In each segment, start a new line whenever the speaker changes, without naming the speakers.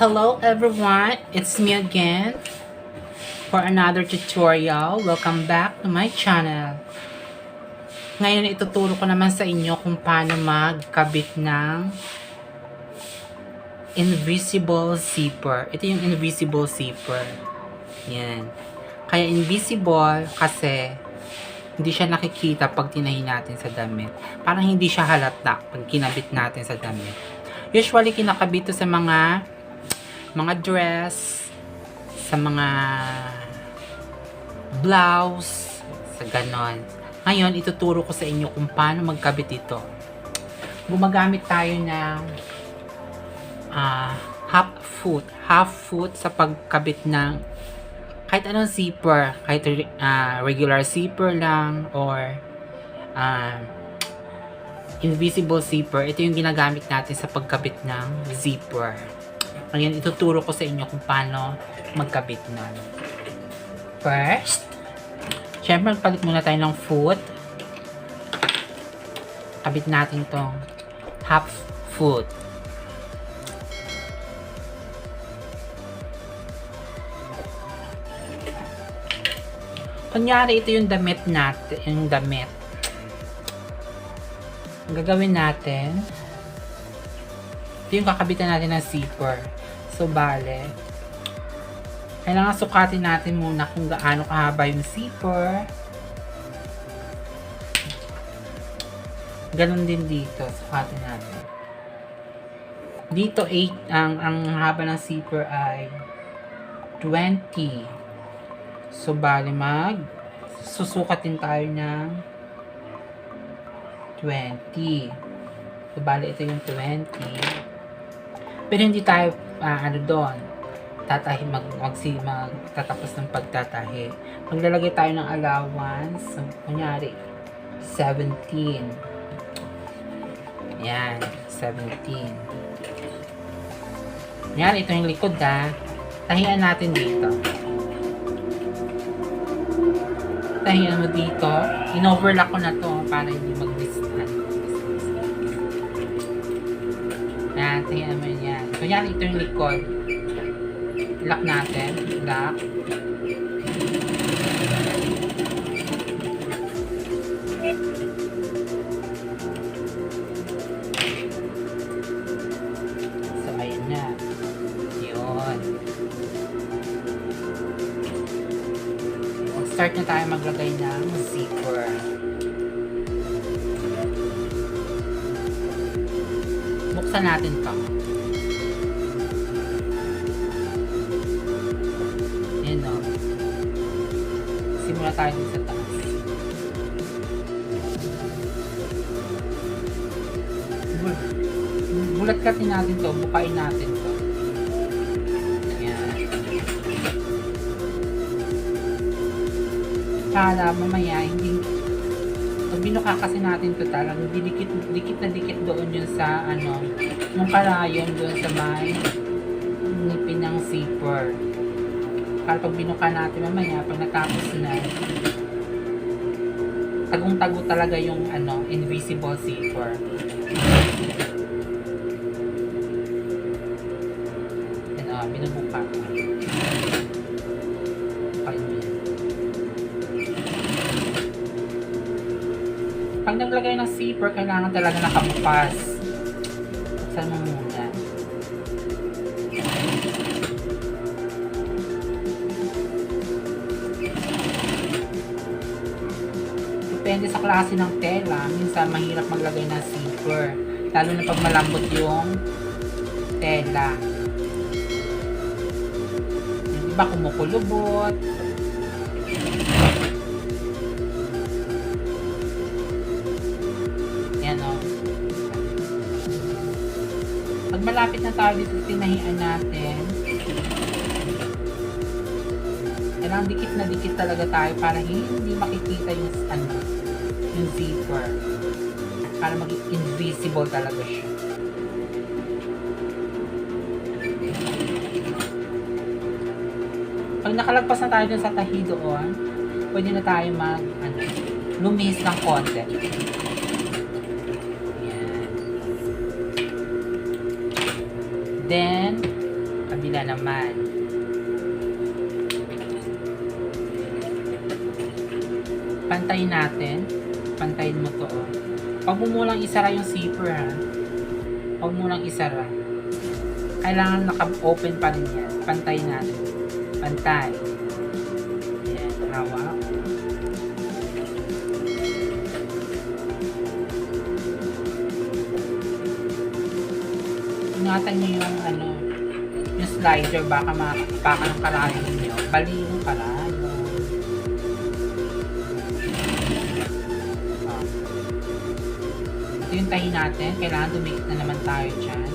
Hello everyone, it's me again for another tutorial. Welcome back to my channel. Ngayon ituturo ko naman sa inyo kung paano magkabit ng invisible zipper. Ito yung invisible zipper. Yan. Kaya invisible kasi hindi siya nakikita pag tinahi natin sa damit. Parang hindi siya halata pag kinabit natin sa damit. Usually kinakabit ito sa mga dress, sa mga blouse, sa ganon. Ngayon, ituturo ko sa inyo kung paano magkabit ito. Gumagamit tayo ng half foot sa pagkabit ng kahit anong zipper, kahit regular zipper lang or invisible zipper. Ito yung ginagamit natin sa pagkabit ng zipper. Ngayon, ituturo ko sa inyo kung paano magkabit nun. First, syempre magpalit muna tayo ng foot. Kabit natin itong half foot. Kunyari, ito yung damit natin. Yung damit. Ang gagawin natin, ito yung kakabitan natin ng zipper. So, bale, kailangan sukatin natin muna kung gaano kahaba yung zipper. Ganon din dito, sukatin natin. Dito, 8, ang haba ng zipper ay 20. So, bale, susukatin tayo ng 20. So, bale, ito yung 20. Pero hindi tayo doon tatahi magtatapos ng pagtatahi. Maglalagay tayo ng allowance. So, kunyari 17. Yan, 17. Yan, ito yung likod tahian natin dito. Tahian mo dito. In-overlock ko na to para hindi mag-distan. Yan, tahian mo yan. So yan, ito yung likod. Lock natin. Lock. So, ayan na. Yun. Start na tayo maglagay ng zipper. Buksan natin to. Ayan o. Simula tayo din sa taas. Bulat-katin natin to. Bukain natin to. Ayan. Kala mamaya hindi pag binuka kasi natin to talagang dikit na dikit doon yun sa yung karayon doon sa may ngipin ng zipper. Para pag binuka natin mamaya, pag natapos na, tagong-tago talaga yung invisible zipper. Yan binubuka ko. Pag naglagay ng zipper, kailangan talaga nakabukas. Buksan mo muna. Depende sa klase ng tela. Minsan mahirap maglagay ng zipper. Lalo na pag malambot yung tela. Yung iba kumukulubot. Pag malapit na tayo dito sa tinahian natin, kailangan dikit na dikit talaga tayo para hindi makikita yung zipper. Para maging invisible talaga siya. Pag nakalagpas na tayo dun sa tahi doon, pwede na tayo lumihis ng konti. Then, kabila naman. Pantayin natin. Pantayin mo to, oh. Huwag mo munang isara yung zipper, ha. Huwag mo munang isara. Kailangan naka-open pa rin yan. Pantayin natin. Pantay. Ayan, hawak. Ingatan nyo yung yung slider, baka ng karayo nyo. Bali yung karayo. Ito yung tahi natin. Kailangan dumikit na naman tayo dyan.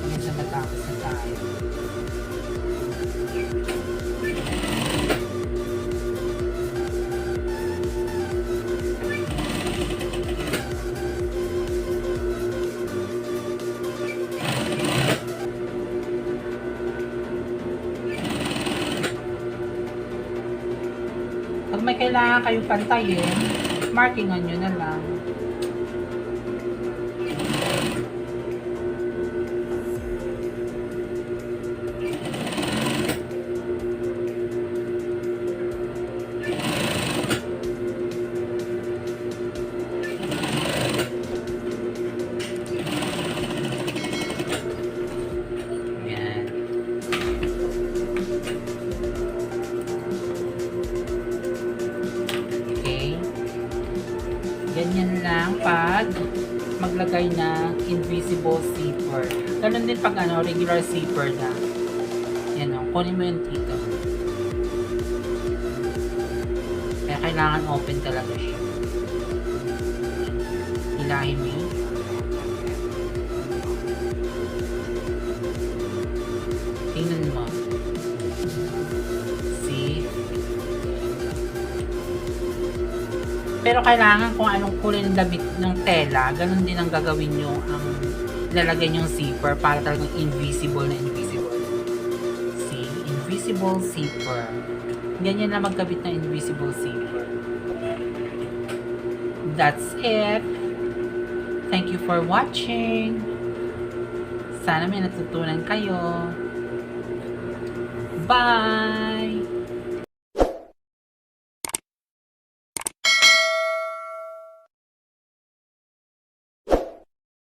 Hanggang sa matapos na tayo. Pag may kailangan kayong pantayin, markingan nyo na lang. Ganyan lang pag maglagay ng invisible zipper. Ganun din pag regular zipper na. Yan o, kunin mo yung dito. Kaya kailangan open talaga siya. Hilahin mo yun. Tingnan mo. Pero kailangan kung anong kulay ng damit ng tela, ganun din ang gagawin nyo ang lalagay nyong zipper para talagang invisible na invisible. See? Invisible zipper. Ganyan na magkabit ng invisible zipper. That's it. Thank you for watching. Sana may natutunan kayo. Bye!